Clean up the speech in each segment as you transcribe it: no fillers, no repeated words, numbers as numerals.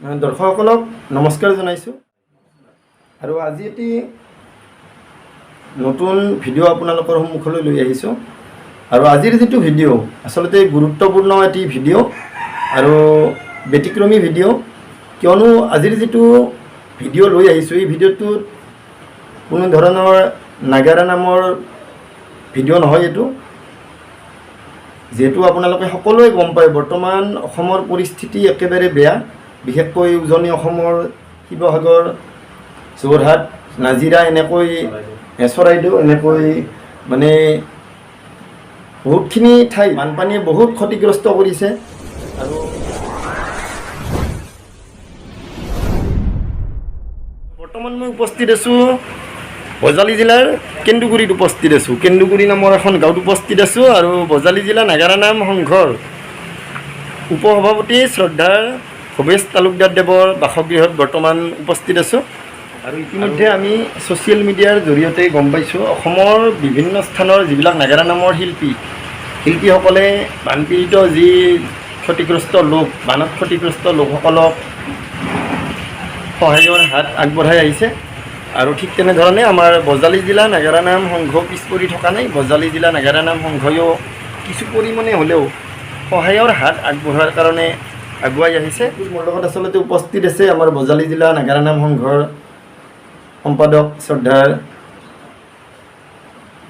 দৰ্শকসকলক নমস্কাৰ জনাইছোঁ আৰু আজি এটি নতুন ভিডিঅ' আপোনালোকৰ সন্মুখলৈ লৈ আহিছোঁ আৰু আজিৰ যিটো ভিডিঅ' আচলতে গুৰুত্বপূৰ্ণ এটি ভিডিঅ' আৰু ব্যতিক্ৰমী ভিডিঅ' কিয়নো আজিৰ যিটো ভিডিঅ' লৈ আহিছোঁ এই ভিডিঅ'টোত কোনো ধৰণৰ নাগাৰা নামৰ ভিডিঅ' নহয়। এইটো যিহেতু আপোনালোকে সকলোৱে গম পায় বৰ্তমান অসমৰ পৰিস্থিতি একেবাৰে বেয়া, বিশেষকৈ উজনি অসমৰ শিৱসাগৰ, যোৰহাট, নাজিৰা এনেকৈ চৰাইদেউ এনেকৈ মানে বহুতখিনি ঠাই বানপানীয়ে বহুত ক্ষতিগ্ৰস্ত কৰিছে। আৰু বৰ্তমান মই উপস্থিত আছোঁ বজালী জিলাৰ কেন্দুগুৰিত উপস্থিত আছোঁ। কেন্দুগুৰি নামৰ এখন গাঁৱত উপস্থিত আছোঁ আৰু বজালী জিলা নাগাৰা নাম সংঘৰ উপসভাপতি শ্ৰদ্ধাৰ ভৱেশ তালুকদাৰ দেৱৰ বাসগৃহত বৰ্তমান উপস্থিত আছোঁ আৰু ইতিমধ্যে আমি ছ'চিয়েল মিডিয়াৰ জৰিয়তে গম পাইছোঁ অসমৰ বিভিন্ন স্থানৰ যিবিলাক নাগাৰা নামৰ শিল্পীসকলে বানপীড়িত যি ক্ষতিগ্ৰস্ত লোক, বানত ক্ষতিগ্ৰস্ত লোকসকলক সহায়ৰ হাত আগবঢ়াই আহিছে আৰু ঠিক তেনেধৰণে আমাৰ বজালী জিলা নাগাৰা নাম সংঘ পিছ পৰি থকা নাই। বজালী জিলা নাগাৰা নাম সংঘয়ো কিছু পৰিমাণে হ'লেও সহায়ৰ হাত আগবঢ়োৱাৰ কাৰণে আগুৱাই আহিছে। মোৰ লগত আচলতে উপস্থিত আছে আমাৰ বজালী জিলা নাগাৰা নাম সংঘৰ সম্পাদক শ্ৰদ্ধাৰ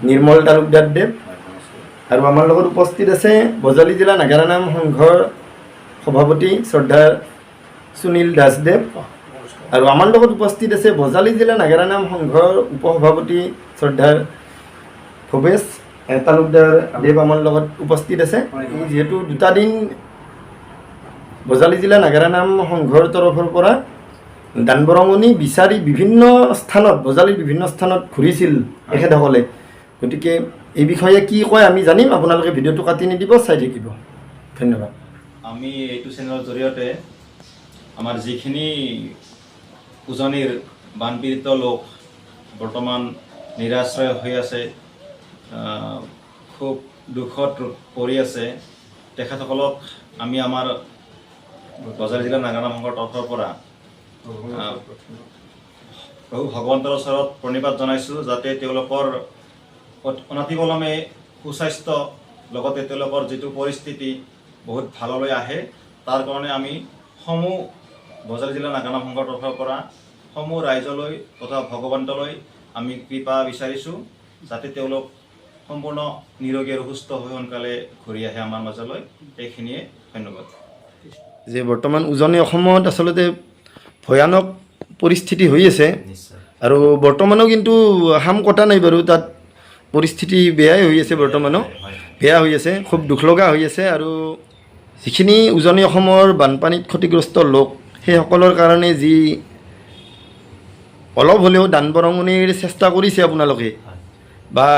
নিৰ্মল তালুকদাৰ দেৱ আৰু আমাৰ লগত উপস্থিত আছে বজালী জিলা নাগাৰা নাম সংঘৰ সভাপতি শ্ৰদ্ধাৰ সুনীল দাসদেৱ আৰু আমাৰ লগত উপস্থিত আছে বজালী জিলা নাগাৰা নাম সংঘৰ উপসভাপতি শ্ৰদ্ধাৰ ভৱেশ তালুকদাৰ দেৱ আমাৰ লগত উপস্থিত আছে। যিহেতু দুটা দিন বজালী জিলা নাগাৰা নাম সংঘৰ তৰফৰ পৰা দান বৰঙণি বিচাৰি বিভিন্ন স্থানত, বজালীৰ বিভিন্ন স্থানত ঘূৰিছিল তেখেতসকলে। গতিকে এই বিষয়ে কি কয় আমি জানিম, আপোনালোকে ভিডিঅ'টো কাটি নিদিব, চাই থাকিব। ধন্যবাদ। আমি এইটো চেনেলৰ জৰিয়তে আমাৰ যিখিনি উজনিৰ বানপীড়িত লোক বৰ্তমান নিৰাশ্ৰয় হৈ আছে, খুব দুখত পৰি আছে, তেখেতসকলক আমি আমাৰ বজালী জিলা নাগাৰা নাম সংঘৰ তৰফৰ পৰা প্ৰভু ভগৱন্তৰ ওচৰত প্ৰণিপাত জনাইছোঁ যাতে তেওঁলোকৰ অনাতিপলমে সুস্বাস্থ্য লগতে তেওঁলোকৰ যিটো পৰিস্থিতি বহুত ভাললৈ আহে, তাৰ কাৰণে আমি সমূহ বজালী জিলা নাগাৰা নাম সংঘৰ তৰফৰ পৰা সমূহ ৰাইজলৈ তথা ভগৱন্তলৈ আমি কৃপা বিচাৰিছোঁ যাতে তেওঁলোক সম্পূৰ্ণ নিৰোগী আৰু সুস্থ হৈ সোনকালে ঘূৰি আহে আমাৰ মাজলৈ। এইখিনিয়ে, ধন্যবাদ। যে বৰ্তমান উজনি অসমত আচলতে ভয়ানক পৰিস্থিতি হৈ আছে আৰু বৰ্তমানো কিন্তু হাম কটা নাই বাৰু, তাত পৰিস্থিতি বেয়াই হৈ আছে, বৰ্তমানো বেয়া হৈ আছে, খুব দুখ লগা হৈ আছে। আৰু যিখিনি উজনি অসমৰ বানপানীত ক্ষতিগ্ৰস্ত লোক সেইসকলৰ কাৰণে যি অলপ হ'লেও দান বৰঙণিৰ চেষ্টা কৰিছে আপোনালোকে বা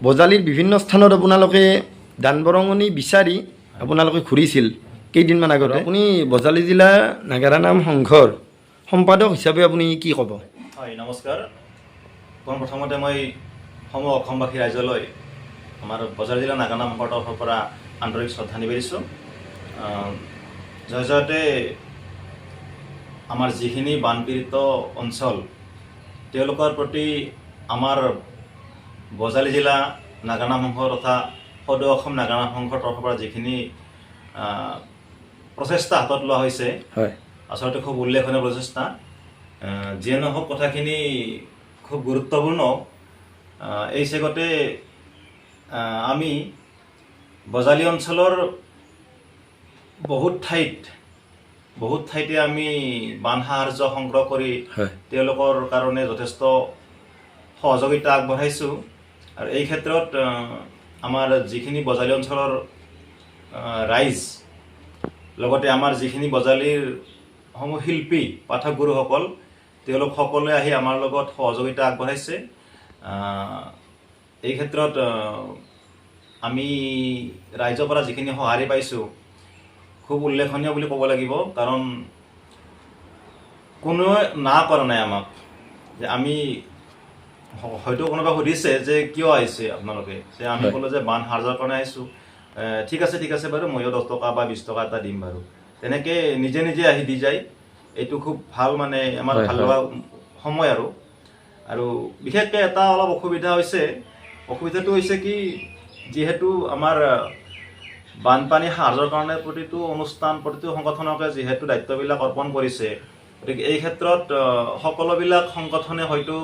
বজালীৰ বিভিন্ন স্থানত আপোনালোকে দান বৰঙণি বিচাৰি আপোনালোকে ঘূৰিছিল কেইদিনমান আগতে। আপুনি বজালী জিলা নাগাৰা নাম সংঘৰ সম্পাদক হিচাপে আপুনি কি ক'ব? হয়, নমস্কাৰ। প্ৰথমতে মই সমূহ অসমবাসী ৰাইজলৈ আমাৰ বজালী জিলা নাগাৰা নাম সংঘৰ তৰফৰ পৰা আন্তৰিক শ্ৰদ্ধা নিবেদিছোঁ। জয়তে আমাৰ যিখিনি বানপীড়িত অঞ্চল তেওঁলোকৰ প্ৰতি আমাৰ বজালী জিলা নাগাৰা নাম সংঘ তথা সদৌ অসম নাগাৰা নাম সংঘৰ তৰফৰ পৰা যিখিনি প্ৰচেষ্টা হাতত লোৱা হৈছে, আচলতে খুব উল্লেখনীয় প্ৰচেষ্টা। যিয়ে নহওক কথাখিনি খুব গুৰুত্বপূৰ্ণ। এই চেগতে আমি বজালী অঞ্চলৰ বহুত ঠাইতে আমি বান সাহাৰ্য সংগ্ৰহ কৰি তেওঁলোকৰ কাৰণে যথেষ্ট সহযোগিতা আগবঢ়াইছোঁ। আৰু এই ক্ষেত্ৰত আমাৰ যিখিনি বজালী অঞ্চলৰ ৰাইজ লগতে আমাৰ যিখিনি বজালীৰ সমূহ শিল্পী পাঠক গুৰুসকল তেওঁলোক সকলোৱে আহি আমাৰ লগত সহযোগিতা আগবঢ়াইছে। এই ক্ষেত্ৰত আমি ৰাইজৰ পৰা যিখিনি সঁহাৰি পাইছোঁ খুব উল্লেখনীয় বুলি ক'ব লাগিব, কাৰণ কোনোৱে না কৰা নাই আমাক। যে আমি হয়তো কোনোবা সুধিছে যে কিয় আহিছে আপোনালোকে, যে আমি ক'লোঁ যে বান সাহাৰ্যৰ কাৰণে আহিছোঁ। ঠিক আছে বাৰু, ময়ো 10 টকা বা 20 টকা এটা দিম বাৰু, তেনেকৈ নিজে আহি দি যায়। এইটো খুব ভাল মানে আমাৰ হয়, ভাল হয়। লগা সময় আৰু বিশেষকৈ এটা অলপ অসুবিধা হৈছে অসুবিধাটো হৈছে কি যিহেতু আমাৰ বানপানী সাহায্যৰ কাৰণে প্ৰতিটো অনুষ্ঠান প্ৰতিটো সংগঠনকে যিহেতু দায়িত্ববিলাক অৰ্পণ কৰিছে গতিকে এই ক্ষেত্ৰত সকলোবিলাক সংগঠনে হয়তো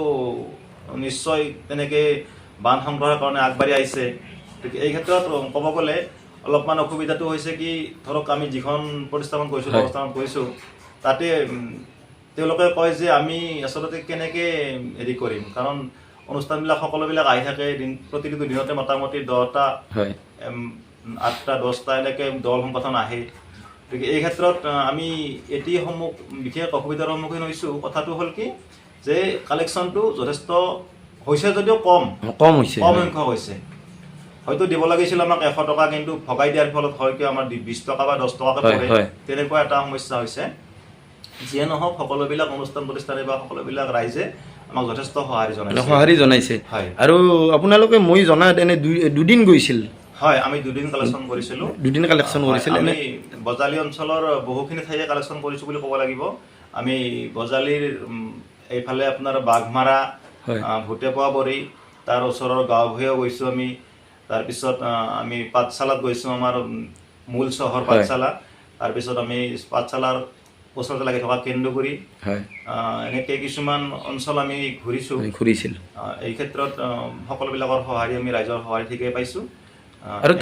নিশ্চয় তেনেকৈ বান সংগ্ৰহৰ কাৰণে আগবাঢ়ি আহিছে গতিকে এই ক্ষেত্ৰত ক'ব গ'লে অলপমান অসুবিধাটো হৈছে কি ধৰক আমি যিখন প্ৰতিষ্ঠাপন কৰিছোঁ হয়। ব্যৱস্থাপন কৰিছোঁ তাতে তেওঁলোকে কয় যে আমি আচলতে কেনেকৈ হেৰি কৰিম কাৰণ অনুষ্ঠানবিলাক সকলোবিলাক আহি থাকে প্ৰতিটো দিনতে মোটামুটি 10টা হয় 8টা 10টা এনেকৈ দল সংগঠন আহে গতিকে এই ক্ষেত্ৰত আমি এটি বিশেষ অসুবিধাৰ সন্মুখীন হৈছোঁ কথাটো হ'ল কি যে কালেকশ্যনটো যথেষ্ট হৈছে যদিও কম হৈছে সংখ্যক হৈছে হয়তো দিব লাগিছিল আমাক 100 টকা কিন্তু ভগাই দিয়াৰ ফলত হয়তো আমাৰ 20 টকা বা 10 টকাকৈ হয়, পৰে হয়। তেনেকুৱা এটা সমস্যা হৈছে যিয়ে নহওক সকলোবিলাক অনুষ্ঠান প্ৰতিষ্ঠানে বা সকলোবিলাক ৰাইজে আমাক যথেষ্ট সঁহাৰি জনাইছে হয়। আৰু আপোনালোকে মই জনাত এনে দুদিন গৈছিল হয় আমি দুদিন কালেকশ্যন কৰিছিলোঁ দুদিন কালেকশ্যন কৰিছিল আমি এনে বজালী অঞ্চলৰ বহুখিনি ঠাইয়ে কালেকশ্যন কৰিছোঁ বুলি ক'ব লাগিব আমি বজালীৰ এইফালে আপোনাৰ বাঘমাৰা হয়। ভূটেপোৱাবৰী তাৰ ওচৰৰ গাঁও ভূঞেও গৈছোঁ আমি তাৰপিছত আমি পাঠশালাত গৈছোঁ আমাৰ মূল চহৰ হয়। পাঠশালা তাৰপিছত আমি পাঠশালাৰ ওচৰতে লাগি থকা কেন্দুগুৰি হয় এনেকৈ কিছুমান অঞ্চল আমি ঘূৰিছোঁ ঘূৰিছিল এই ক্ষেত্ৰত সকলোবিলাকৰ সঁহাৰি আমি ৰাইজৰ সঁহাৰি ঠিকেই পাইছোঁ আৰু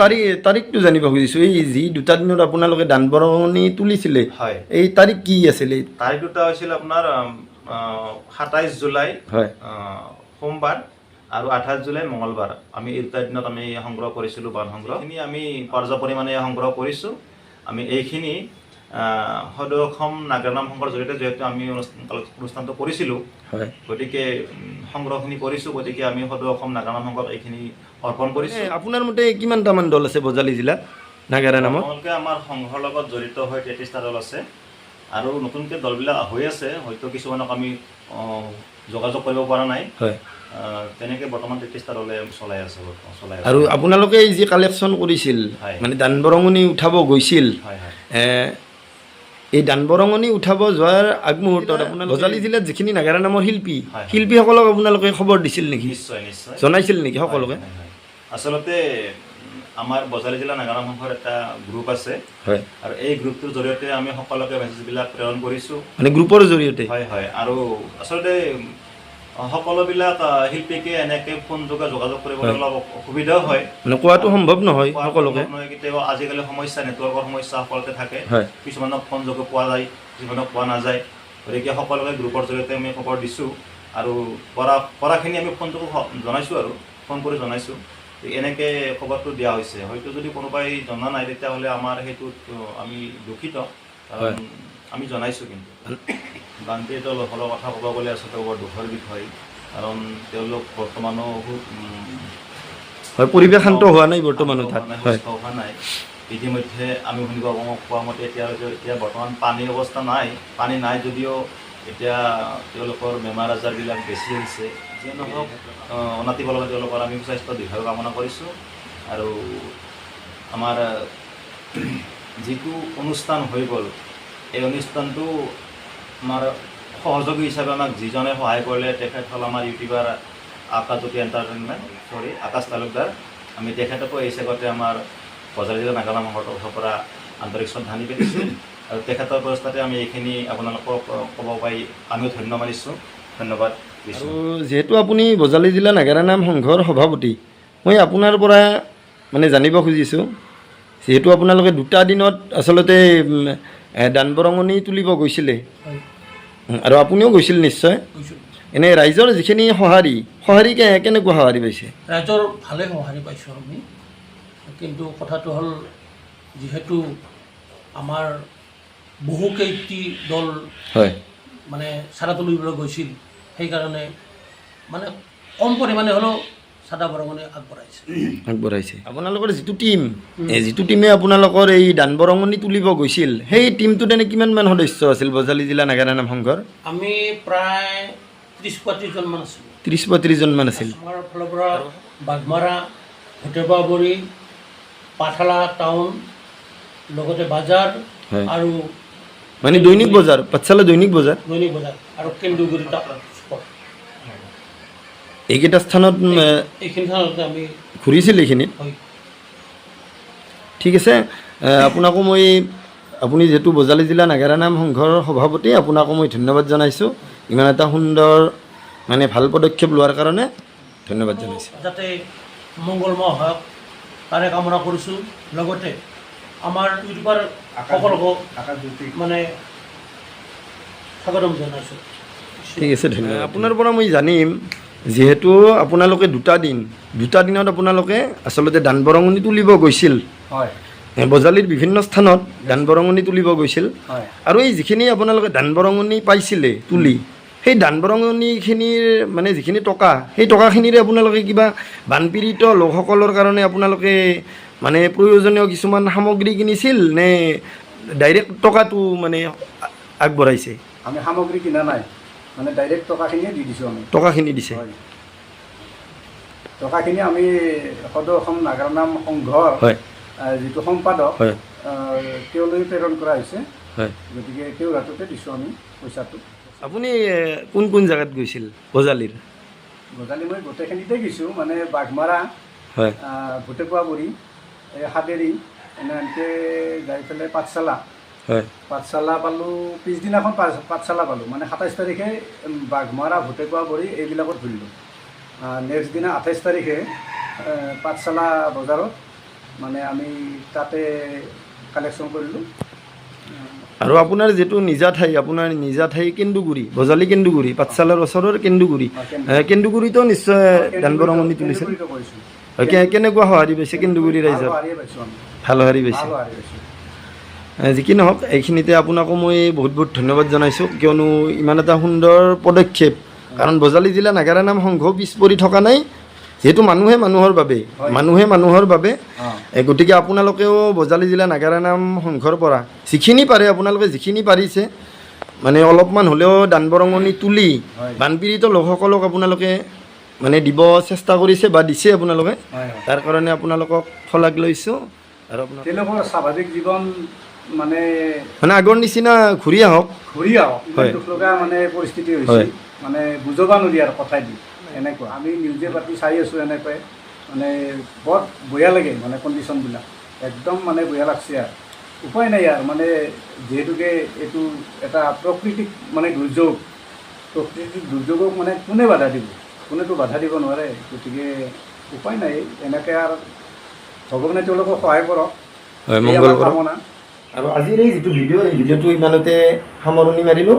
তাৰিখটো জানিব খুজিছোঁ এই যি দুটা দিনত আপোনালোকে দান বৰঙণি তুলিছিলে হয় এই তাৰিখ কি আছিলে তাৰিখ দুটা হৈছিল আপোনাৰ 27 জুলাই হয় সোমবাৰ আৰু 28 জুলাই মঙলবাৰ আমি এই দুটা দিনত আমি সংগ্ৰহ কৰিছিলোঁ বান সংগ্ৰহ এইখিনি আমি পৰ্যাপ্ত পৰিমাণে সংগ্ৰহ কৰিছোঁ আমি এইখিনি সদৌ অসম নাগাৰা নাম সংঘৰ জৰিয়তে যিহেতু আমি অনুষ্ঠানটো কৰিছিলোঁ হয় গতিকে সংগ্ৰহখিনি কৰিছোঁ গতিকে আমি সদৌ অসম নাগাৰা নাম সংঘক এইখিনি অৰ্পণ কৰিছোঁ আপোনাৰ মতে কিমানটামান দল আছে বজালী জিলাত নাগাৰা নামত আপোনালোকে আমাৰ সংঘৰ লগত জড়িত হৈ 33টা দল আছে আৰু নতুনকৈ দলবিলাক হৈ আছে হয়তো কিছুমানক আমি যোগাযোগ কৰিব পৰা নাই হয় তেনেকৈ বৰ্তমান 33টা দলে চলাই আছে আৰু আপোনালোকে এই যি কালেকশ্যন কৰিছিল হয়। মানে দান বৰঙণি উঠাব গৈছিল হয় হয় এই দান বৰঙণি উঠাব যোৱাৰ আগমুহূৰ্তত আপোনাৰ বজালী জিলাত যিখিনি নাগাৰা নামৰ শিল্পী হয়। শিল্পীসকলক আপোনালোকে খবৰ দিছিল নেকি নিশ্চয় নিশ্চয় জনাইছিল নেকি সকলোকে হয়, হয়। আচলতে আমাৰ বজালী জিলা নাগাৰা সংঘৰ এটা গ্ৰুপ আছে হয় আৰু এই গ্ৰুপটোৰ জৰিয়তে আমি সকলোকে মেছেজবিলাক প্ৰেৰণ কৰিছোঁ মানে গ্ৰুপৰ জৰিয়তে হয় হয় আৰু আচলতে সকলোবিলাক শিল্পীকে এনেকৈ ফোন যোগে যোগাযোগ কৰিবলৈ অলপ অসুবিধাও হয় মানে কোৱাটো সম্ভৱ নহয় কোৱা সকলোকে সম্ভৱ নহয়, কেতিয়াবা আজিকালি সমস্যা নেটৱৰ্কৰ সমস্যা সকলোতে থাকে হয় কিছুমানক ফোন যোগে পোৱা যায় কিছুমানক পোৱা নাযায় গতিকে সকলোকে গ্ৰুপৰ জৰিয়তে আমি খবৰ দিছোঁ আৰু পৰাখিনি আমি ফোনটোকো জনাইছোঁ আৰু ফোন কৰি জনাইছোঁ এনেকৈ খবৰটো দিয়া হৈছে হয়তো যদি কোনোবাই জনা নাই তেতিয়াহ'লে আমাৰ সেইটোত আমি দুখিত কাৰণ আমি জনাইছোঁ কিন্তু বানপীড়িত লোকসকলৰ কথা ক'ব গ'লে আচলতে বৰ দুখৰ বিষয় কাৰণ তেওঁলোক বৰ্তমানো হয় পৰিৱেশ শান্ত হোৱা নাই বৰ্তমানো তাত হয় সুস্থ হোৱা নাই ইতিমধ্যে আমি শুনিব পোৱা মতে এতিয়া বৰ্তমান পানীৰ অৱস্থা নাই পানী নাই যদিও এতিয়া তেওঁলোকৰ বেমাৰ আজাৰবিলাক বেছি হৈছে যিয়ে নহওক অনাতিপলমে তেওঁলোকৰ আমি সুস্বাস্থ্য দীৰ্ঘায়ু কামনা কৰিছোঁ আৰু আমাৰ যিটো অনুষ্ঠান হৈ গ'ল এই অনুষ্ঠানটো আমাৰ সহযোগী হিচাপে আমাক যিজনে সহায় কৰিলে তেখেত হ'ল আমাৰ ইউটিউবাৰ আকাশজ্যোতি এণ্টাৰটেইনমেণ্ট আকাশ তালুকদাৰ আমি তেখেতকো এই চেগতে আমাৰ বজালী জিলা নাগাৰা সংঘৰ তৰফৰ পৰা আন্তৰিক শ্ৰদ্ধা নিবেদিছোঁ আৰু তেখেতৰ ব্যৱস্থাতে আমি এইখিনি আপোনালোকক ক'ব পাৰি আমিও ধন্য মানিছোঁ ধন্যবাদ দিছোঁ আৰু যিহেতু আপুনি বজালী জিলা নাগাৰা নাম সংঘৰ সভাপতি মই আপোনাৰ পৰা মানে জানিব খুজিছোঁ যিহেতু আপোনালোকে দুটা দিনত আচলতে দান বৰঙণি তুলিব গৈছিলে আৰু আপুনিও গৈছিল নিশ্চয় এনে ৰাইজৰ যিখিনি সঁহাৰি কেনেকুৱা সঁহাৰি পাইছে ৰাইজৰ ভালে সঁহাৰি পাইছোঁ আমি কিন্তু কথাটো হ'ল যিহেতু আমাৰ বহুকেইটি দল হয় মানে চাঁদা তুলিবলৈ গৈছিল সেইকাৰণে মানে কম পৰিমাণে হ'লেও চাঁদা বৰঙণি আগবঢ়াইছে আপোনালোকৰ যিটো টীম যিটো টীমে আপোনালোকৰ এই দান বৰঙণি তুলিব গৈছিল সেই টীমটোত এনে কিমানমান সদস্য আছিল বজালী জিলা নাগাৰা নাম সংঘৰ আমি প্ৰায় 30-35জনমান আছিলোঁ 30-35 জনমান আছিল আমাৰ ফালৰ পৰা বাঘমাৰা ভূটেপাবৰী পাঠশালা টাউন লগতে বাজাৰ হয়। আৰু মানে দৈনিক বজাৰ, পাঠশালা দৈনিক বজাৰ। দৈনিক বজাৰ আৰু কেন্দুগুৰি স্পট। এইকেইটা স্থানত এইখিনি স্থানতে আমি ঘূৰিছিল এইখিনিত। হয়। ঠিক আছে, আপোনাকো মই, আপুনি যিহেতু বজালী জিলা নাগাৰা নাম সংঘৰ সভাপতি, আপোনাকো মই ধন্যবাদ জনাইছোঁ ইমান এটা সুন্দৰ মানে ভাল পদক্ষেপ লোৱাৰ কাৰণে ধন্যবাদ জনাইছোঁ। যাতে মংগলময় হওক তাৰে কামনা কৰিছোঁ। লগতে আমাৰ ইউটিউবাৰ সকলকো মানে স্বাগতম জনাইছোঁ। ঠিক আছে, ধন্যবাদ। আপোনাৰ পৰা মই জানিম, যিহেতু আপোনালোকে দুটা দিনত আপোনালোকে আচলতে দান বৰঙণি তুলিব গৈছিল, হয় বজালীৰ বিভিন্ন স্থানত দান বৰঙণি তুলিব গৈছিল, হয় আৰু এই যিখিনি আপোনালোকে দান বৰঙণি পাইছিলে তুলি, সেই দান বৰঙণিখিনিৰ মানে যিখিনি টকা, সেই টকাখিনিৰে আপোনালোকে কিবা বানপীড়িত লোকসকলৰ কাৰণে আপোনালোকে মানে প্ৰয়োজনীয় কিছুমান সামগ্ৰী কিনিছিল নে ডাইৰেক্ট টকাটো মানে আগবঢ়াইছে? আমি সামগ্ৰী কিনা নাই, মানে ডাইৰেক্ট টকাখিনিয়ে দি দিছোঁ আমি। টকাখিনি দিছে? হয়, টকাখিনি আমি সদৌ অসম নাগাৰা নাম সংঘৰ হয় যিটো সম্পাদক হয় তেওঁলৈ প্ৰেৰণ কৰা হৈছে, হয়। গতিকে তেওঁৰ হাততে দিছোঁ আমি পইচাটো। আপুনি কোন কোন জেগাত গৈছিল বজালীৰ? গজালি মই গোটেইখিনিতে গৈছোঁ, মানে বাঘমাৰা, হয় ভুটেকুৱাবুৰী, এই হাদেৰী, এনেকৈ যাই পেলাই পাঠশালা হয় পালোঁ। পিছদিনাখন পাঠশালা পালোঁ, মানে 27 তাৰিখে বাঘমাৰা, ভুটেকুৱাবুৰী এইবিলাকত ঘূৰিলোঁ। নেক্সট দিনা 28 তাৰিখে পাঠশালা বজাৰত মানে আমি তাতে কালেকশ্যন কৰিলোঁ। আৰু আপোনাৰ যিটো নিজা ঠাই, আপোনাৰ নিজা ঠাই কেন্দুগুৰি, বজালী কেন্দুগুৰি, পাঠশালাৰ ওচৰৰ কেন্দুগুৰি, কেন্দুগুৰিতো নিশ্চয় দান বৰঙণি তুলিছে। কেন্দুগুৰিতো কৰিছোঁ। কেনেকুৱা সঁহাৰি পাইছে কেন্দুগুৰি ৰাইজৰ? ভাল সঁহাৰি পাইছে। যি কি নহওক, এইখিনিতে আপোনাকো মই বহুত বহুত ধন্যবাদ জনাইছোঁ, কিয়নো ইমান এটা সুন্দৰ পদক্ষেপ। কাৰণ বজালী জিলা নাগাৰা নাম সংঘ পিছ পৰি থকা নাই, যিহেতু মানুহে মানুহৰ বাবে, গতিকে আপোনালোকেও বজালী জিলা নাগাৰা নাম সংঘৰ পৰা যিখিনি পাৰে, আপোনালোকে যিখিনি পাৰিছে মানে অলপমান হ'লেও দান বৰঙণি তুলি বানপীড়িত লোকসকলক আপোনালোকে মানে দিব চেষ্টা কৰিছে বা দিছে আপোনালোকে, তাৰ কাৰণে আপোনালোকক শলাগ লৈছোঁ। আৰু তেওঁলোকৰ স্বাভাৱিক জীৱন মানে আগৰ নিচিনা ঘূৰি আহক, দুখ লগা মানে পৰিস্থিতি হৈছে, মানে বুজাব নোৱাৰি আৰু কথাই দি এনেকুৱা। আমি নিউজে পাতি চাই আছোঁ এনেকৈ, মানে বৰ বেয়া লাগে, মানে কণ্ডিশ্যনবিলাক একদম মানে বেয়া লাগছে আৰু উপায় নাই আৰু। মানে যিহেতুকে এইটো এটা প্ৰকৃতিক মানে দুৰ্যোগ, প্ৰকৃতিক দুৰ্যোগক মানে কোনে বাধা দিব? কোনেতো বাধা দিব নোৱাৰে। গতিকে উপায় নাই, এনেকৈ আৰু ভগৱানে তেওঁলোকক সহায় কৰক, মংগল কৰক। কামনা। আৰু আজিৰ এই যিটো ভিডিঅ', এই ভিডিঅ'টো ইমানতে সামৰণি মাৰিলোঁ।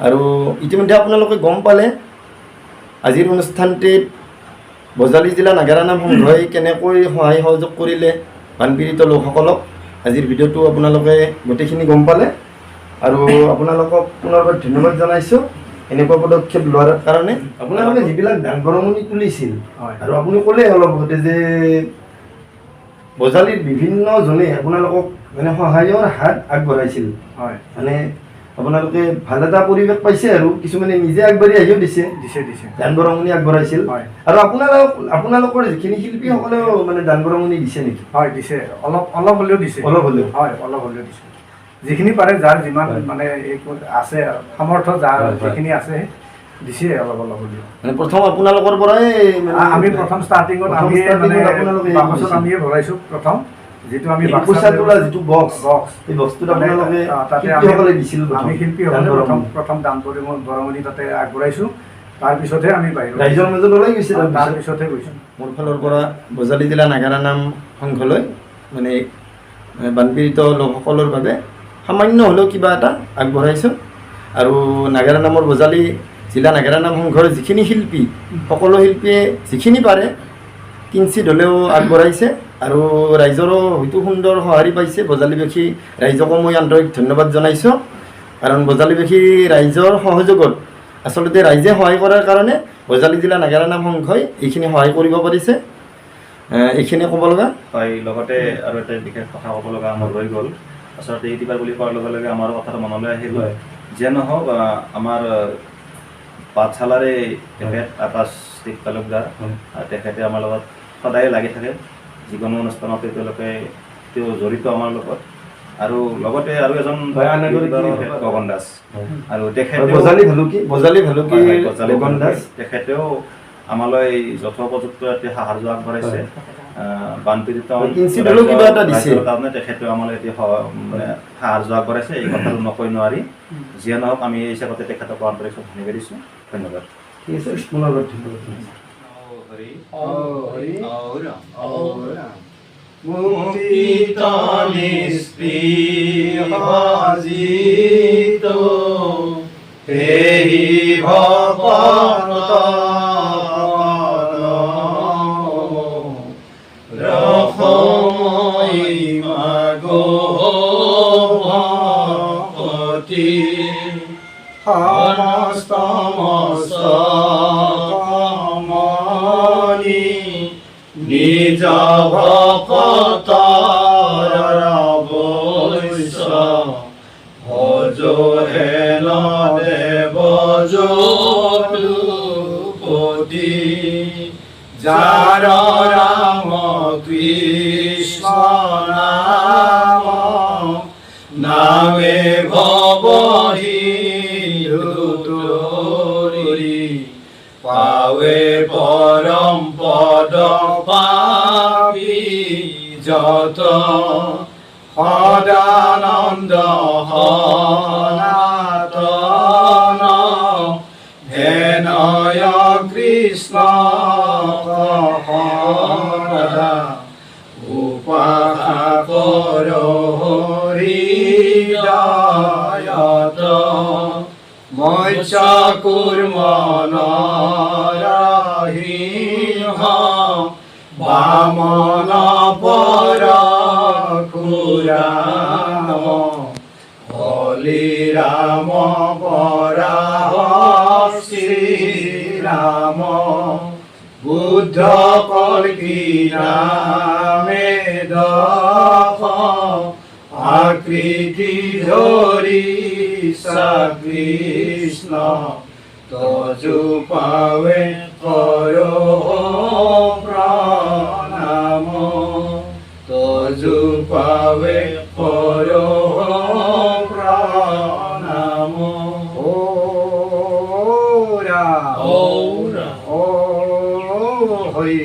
আৰু ইতিমধ্যে আপোনালোকে গম পালে আজিৰ অনুষ্ঠানটিত বজালী জিলা নাগাৰা নাম সংঘই কেনেকৈ সহায় সহযোগ কৰিলে বানপীড়িত লোকসকলক। আজিৰ ভিডিঅ'টো আপোনালোকে গোটেইখিনি গম পালে, আৰু আপোনালোকক পুনৰবাৰ ধন্যবাদ জনাইছোঁ এনেকুৱা পদক্ষেপ লোৱাৰ কাৰণে। আপোনালোকে যিবিলাক দান বৰঙণি তুলিছিল, আৰু আপুনি ক'লে অলপ আগতে যে বজালীৰ বিভিন্নজনে আপোনালোকক মানে সহায়ৰ হাত আগবঢ়াইছিল, মানে আপোনালোকে ভাল এটা পৰিৱেশ পাইছে, আৰু কিছুমানে নিজে আগবাঢ়ি আহিও দিছে দান বৰঙণি আগবঢ়াইছিল। আৰু আপোনালোকৰ যিখিনি শিল্পীসকলেও মানে দান বৰঙণি দিছে নেকি? হয়, দিছে, অলপ হ'লেও দিছে। অলপ হ'লেও দিছে, যিখিনি পাৰে, যাৰ যিমান মানে আছে সামৰ্থ্য, যাৰ যিখিনি আছে দিছে অলপ হ'লেও। মানে প্ৰথম আপোনালোকৰ পৰাই আমি প্ৰথম ষ্টাৰ্টিঙত আমিয়ে ভৰাইছোঁ। প্ৰথম যিটো আমি যিটো বক্স, এই বক্সটোত আপোনালোকে শিল্পীসকলে দিছিল, আমি শিল্পীসকলে প্ৰথম দান বৰঙণি তাতে আগবঢ়াইছোঁ। তাৰপিছতহে আমি ৰাইজৰ মাজত ওলাই গৈছিল, তাৰপিছতহে গৈছোঁ। মোৰ ফালৰ পৰা বজালী জিলা নাগাৰা নাম সংঘলৈ মানে বানপীড়িত লোকসকলৰ বাবে সামান্য হ'লেও কিবা এটা আগবঢ়াইছোঁ। আৰু নাগাৰা নামৰ বজালী জিলা নাগাৰা নাম সংঘৰ যিখিনি শিল্পী, সকলো শিল্পীয়ে যিখিনি পাৰে কিঞ্চিত হ'লেও আগবঢ়াইছে, আৰু ৰাইজৰো হয়তো সুন্দৰ সঁহাৰি পাইছে। বজালীবাসী ৰাইজকো মই আন্তৰিক ধন্যবাদ জনাইছোঁ, কাৰণ বজালীবাসী ৰাইজৰ সহযোগত আচলতে ৰাইজে সহায় কৰাৰ কাৰণে বজালী জিলা নাগাৰা নাম সংঘই এইখিনি সহায় কৰিব পাৰিছে। এইখিনিয়ে ক'ব লগা। হয়, লগতে আৰু এটা বিশেষ কথা ক'ব লগা আমাৰ ৰৈ গ'ল। আচলতে ইউটিউবাৰ বুলি কোৱাৰ লগে লগে আমাৰো কথাটো মনলৈ আহিল। যিয়ে নহওক, আমাৰ পাঠশালাৰে তেখেত আকাশ তালুকদাৰ, তেখেতে আমাৰ লগত সদায় লাগি থাকে, যিকোনো অনুষ্ঠানতে তেওঁ জড়িত আমাৰ লগত। আৰু লগতে আৰু এজন গগন দাস আৰু বজালী ভালুকি গগন দাস তেখেতেও আমালৈ যথোপযুক্ত এটি সাহায্য আগবঢ়াইছে বানপীড়িত কিঞ্চিত কিবা এটা দিছে ৰাইজৰ কাৰণে তেখেতেও আমালৈ এটি মানে সাহায্য আগবঢ়াইছে এই কথাটো নকৈ নোৱাৰি যিয়ে নহওক আমি এই হিচাপতে তেখেতক আন্তৰিক ধন্যবাদ দিছোঁ ধন্যবাদ ঠিক আছে পুনৰবাৰ ধন্যবাদ নিজ ভকতৰ বৈশ্য ভজ হেন দেৱ যদুপতি যাৰ ৰাম কৃষ্ণ নাম নামে ভবহি দুতৰি পাৱে পৰম পদ পাপি যত সদানন্দ সনাতন হেনয় কৃষ্ণ সদা উপাসা কৰ হৃদয়ত মৎস্য কুৰ্ম নৰসিংহ বামন পৰশুৰাম বলিৰাম শ্ৰীৰাম বুদ্ধ কল্কি নামে দশ আকৃতি ধৰি কৃষ্ণ তজু পাৱে কৰ প্ৰণাম তজু পাৱে কৰ প্ৰণাম ঔৰা ঔ হৰি